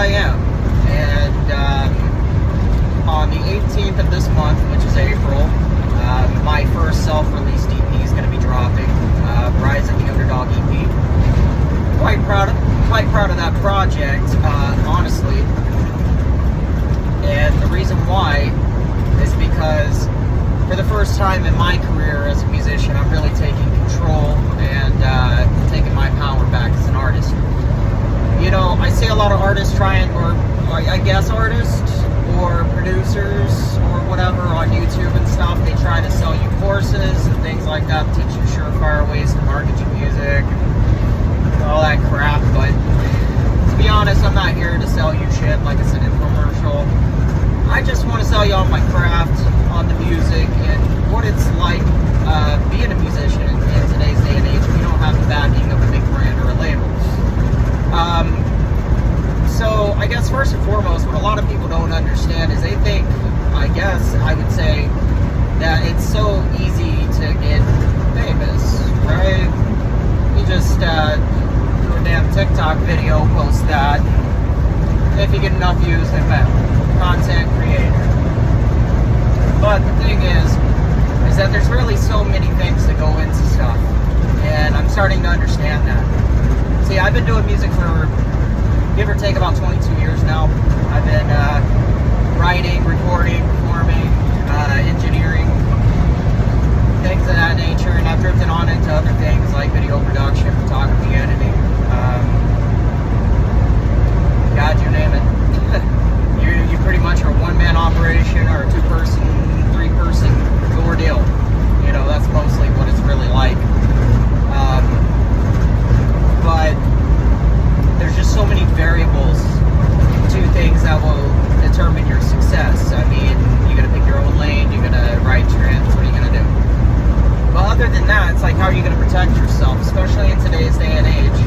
I am. And on the 18th of this month, which is April, my first self-released EP is going to be dropping. Rise of the Underdog EP. Quite proud of that project, honestly. And the reason why is because for the first time in my career as a musician, I'm really taking control and taking my power back as an artist. You know, I see a lot of artists artists or producers or whatever on YouTube and stuff, they try to sell you courses and things like that, teach you surefire ways to market your music and all that crap. But to be honest, I'm not here to sell you shit like it's an infomercial. I just want to sell you on my craft, on the music, and what it's like being a musician in today's day and age if you don't have the backing of a big brand or a label. So I guess first and foremost, what a lot of people don't understand is they think, I guess I would say, that it's so easy to get famous, right? You just do a damn TikTok video, post that, if you get enough views, then content creator. But the thing is that there's really so many things that go into stuff, and I'm starting to understand that. See, I've been doing music for give or take about 22 years now. I've been writing, recording, performing, engineering, things of that nature, and I've drifted on into other things like video production, photography, editing, God, you name it. you pretty much are a one-man operation or a two-person, three-person ordeal. You know, that's mostly what it's really like. But there's just so many variables to things that will determine your success. I mean, you gotta pick your own lane, you gotta write trends, what are you gonna do? But other than that, it's like, how are you gonna protect yourself, especially in today's day and age,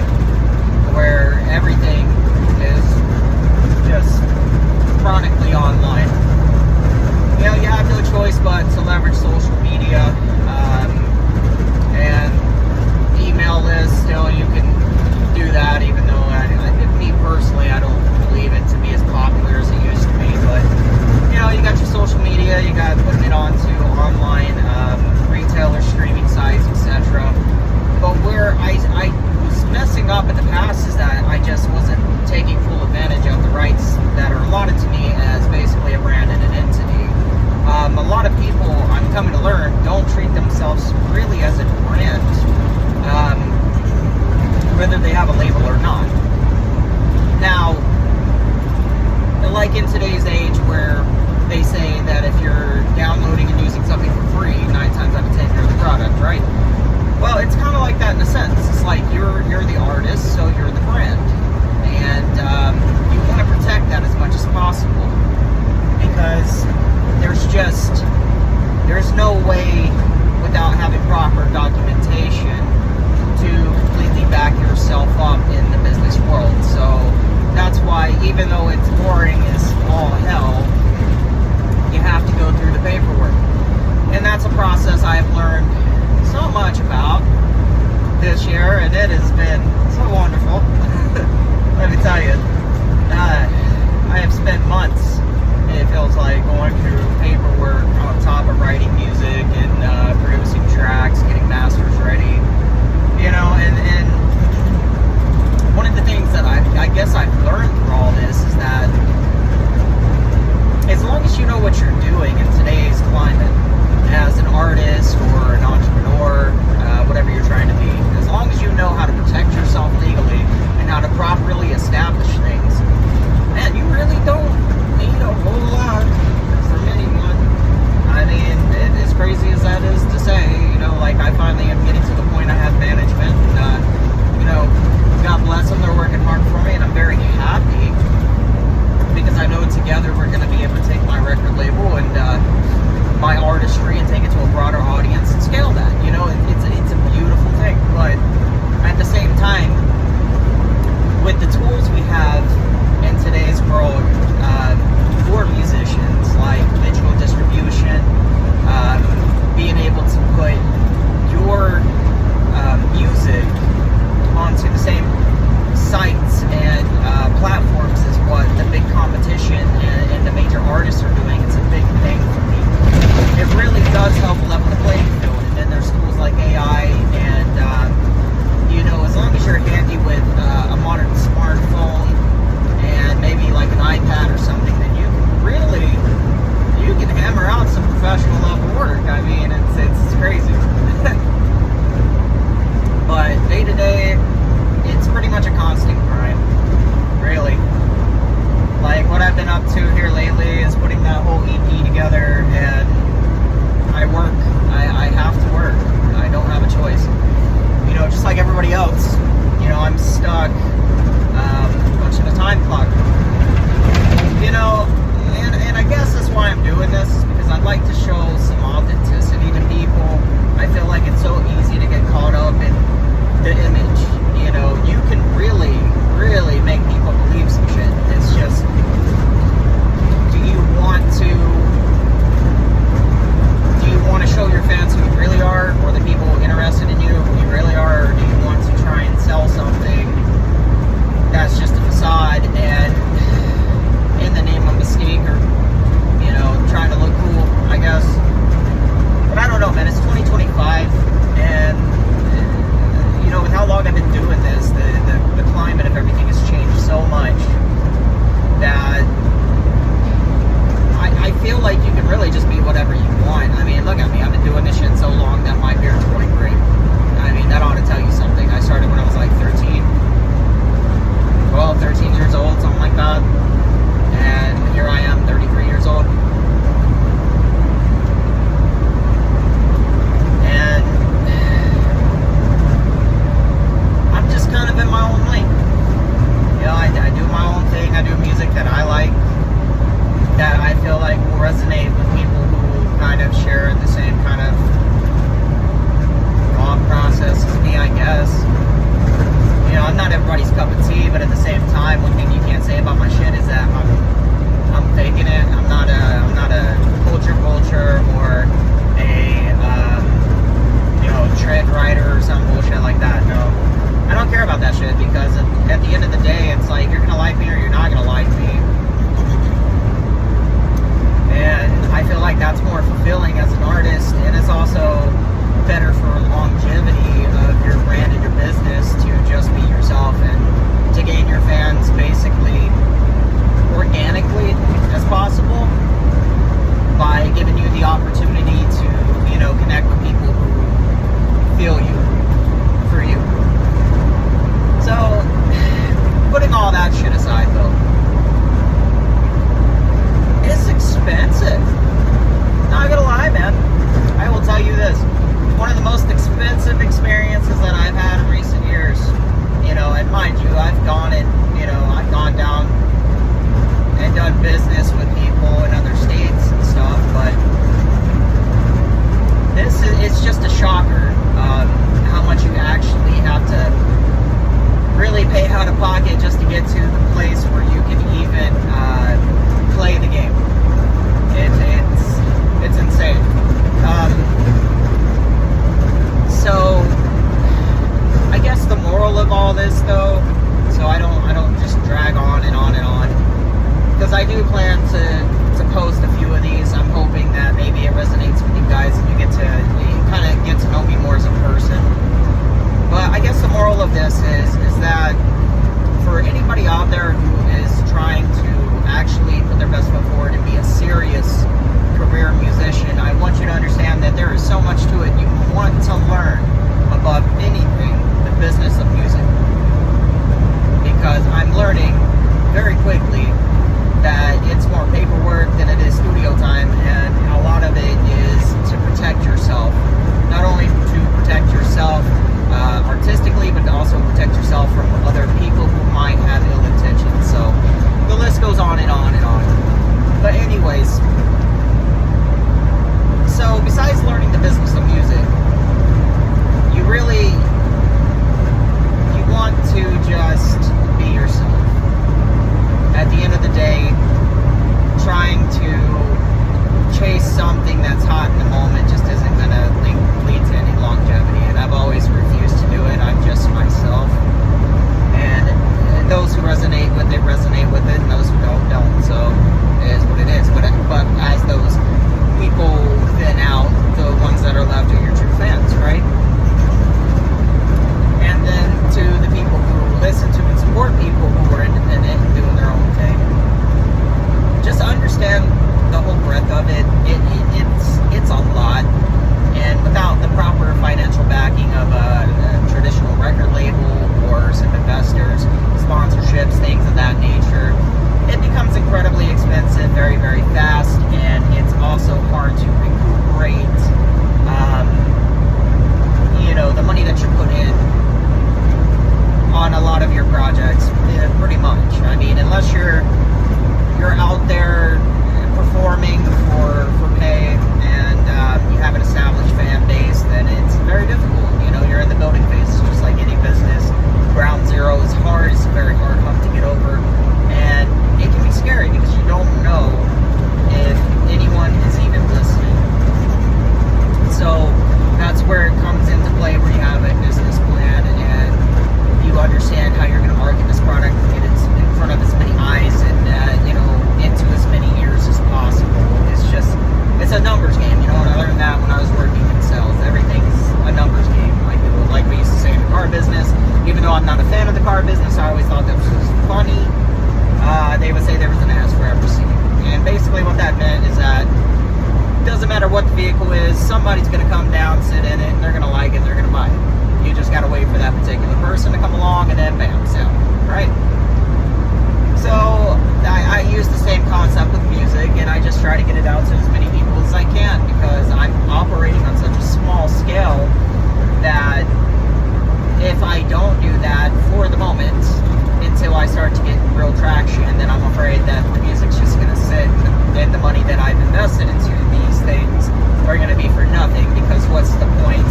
traction, then I'm afraid that the music's just going to sit, and the money that I've invested into these things are going to be for nothing, because what's the point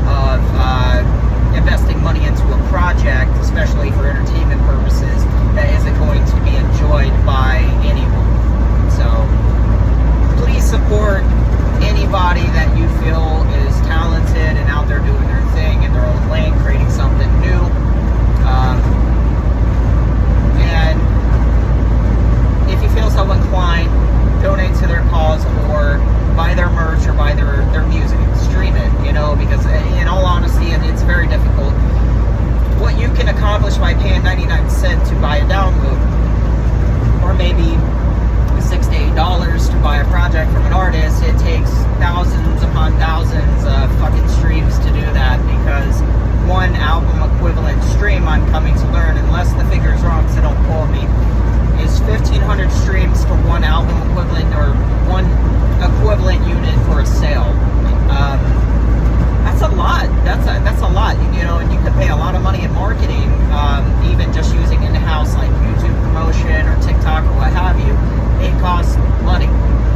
of investing money into a project, especially for entertainment purposes, that isn't going to be enjoyed by anyone? So please support anybody that you feel is talented and out there doing their thing in their own lane, creating something new. And if you feel so inclined, donate to their cause, or buy their merch, or buy their music, stream it, because in all honesty, it's very difficult. What you can accomplish by paying 99 cents to buy a download, or maybe $6 to $8 to buy a project from an artist, it takes thousands upon thousands of fucking streams to do that, because one album equivalent stream, I'm coming to learn, unless the figure is wrong, so don't quote me, is 1,500 streams for one album equivalent, or one equivalent unit for a sale. That's a lot. That's a lot, and you could pay a lot of money in marketing, even just using in-house like YouTube promotion or TikTok or what have you. It costs money.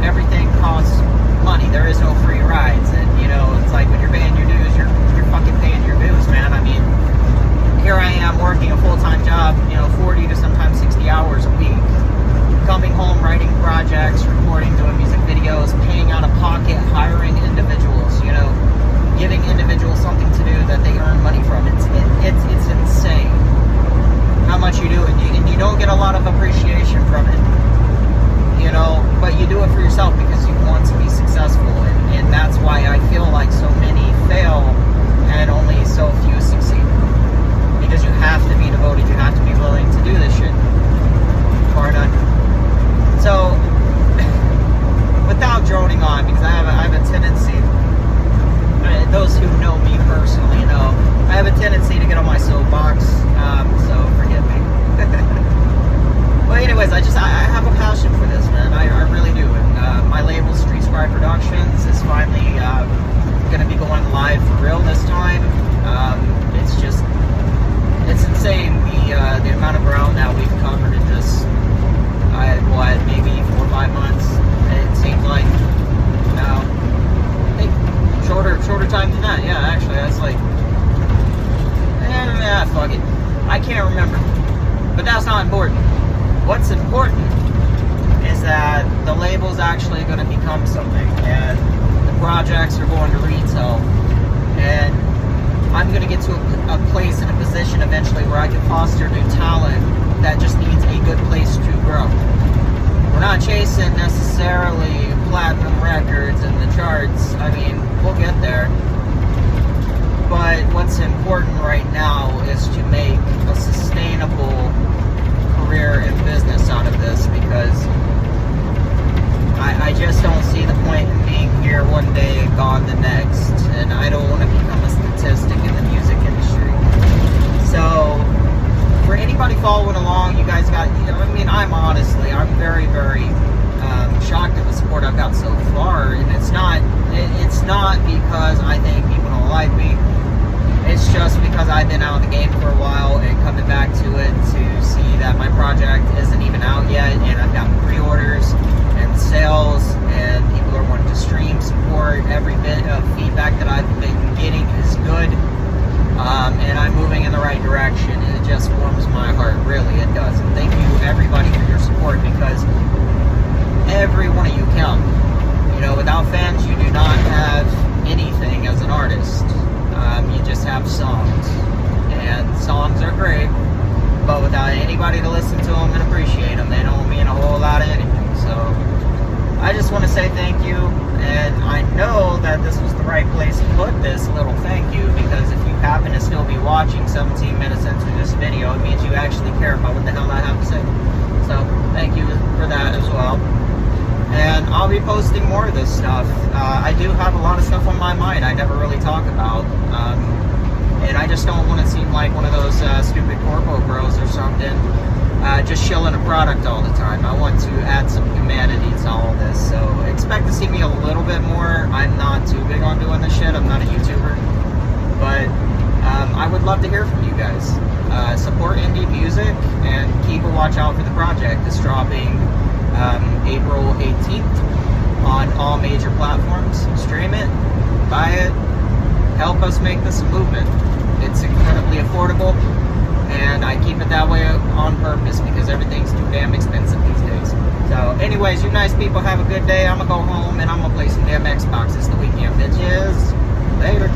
Everything costs money. There is no free rides, and it's like when you're paying your dues, you're fucking paying your dues, man. I mean, here I am working a full-time job, 40 to sometimes 60 hours a week, coming home, writing projects, recording, doing music videos, paying out of pocket, hiring individuals, giving individuals something to do that they earn money from. It's insane how much you do, and you don't get a lot of appreciation from it, but you do it for yourself because you want to be successful, and that's why I feel like so many fail and only so few succeed, because you have to be devoted, you have to be willing to do this shit, or none. So, without droning on, because I have a tendency, those who know me personally know, I have a tendency to get on my soapbox, so forgive me. Well, anyways, I have a passion for this, man. I really do. And my label, Scribe Productions, is finally going to be going live for real this time. It's insane the amount of ground that we've covered in just maybe 4 or 5 months. It seems like I think shorter time than that. Yeah, actually, that's like fuck it. I can't remember, but that's not important. What's important is that the label's actually going to become something, and the projects are going to retail, and I'm going to get to a place and a position eventually where I can foster new talent that just needs a good place to grow. We're not chasing necessarily platinum records and the charts. I mean, we'll get there. But what's important right now is to make a sustainable career and business out of this, because I just don't see the point in being here one day and gone the next, and I don't want to become a statistic in the music industry. So for anybody following along, you guys got, I'm very, very shocked at the support I've got so far, and it's not because I think people don't like me. It's just because I've been out of the game for a while, and coming back to it to see that my project isn't even out yet, and I've got pre-orders and sales, and people are wanting to stream, support. Every bit of feedback that I've been getting is good, and I'm moving in the right direction, and it just warms my heart, really, it does. And thank you everybody for your support, because every one of you count. Without fans, you do not have anything as an artist. You just have songs, and songs are great, but without anybody to listen to them and appreciate them, they don't mean a whole lot of anything. So I just want to say thank you, and I know that this was the right place to put this little thank you, because if you happen to still be watching 17 minutes into this video, it means you actually care about what the hell I have to say. So thank you for that as well. And I'll be posting more of this stuff. I do have a lot of stuff on my mind I never really talk about. And I just don't want to seem like one of those stupid corpo bros or something, just shilling a product all the time. I want to add some humanity to all of this. So expect to see me a little bit more. I'm not too big on doing this shit. I'm not a YouTuber. But I would love to hear from you guys. Support indie music and keep a watch out for the project. It's dropping April 18th on all major platforms. Stream it, buy it, help us make this a movement. It's incredibly affordable, and I keep it that way on purpose because everything's too damn expensive these days. So anyways, you nice people have a good day. I'm gonna go home and I'm gonna play some damn Xbox. It's the weekend, bitches. Later.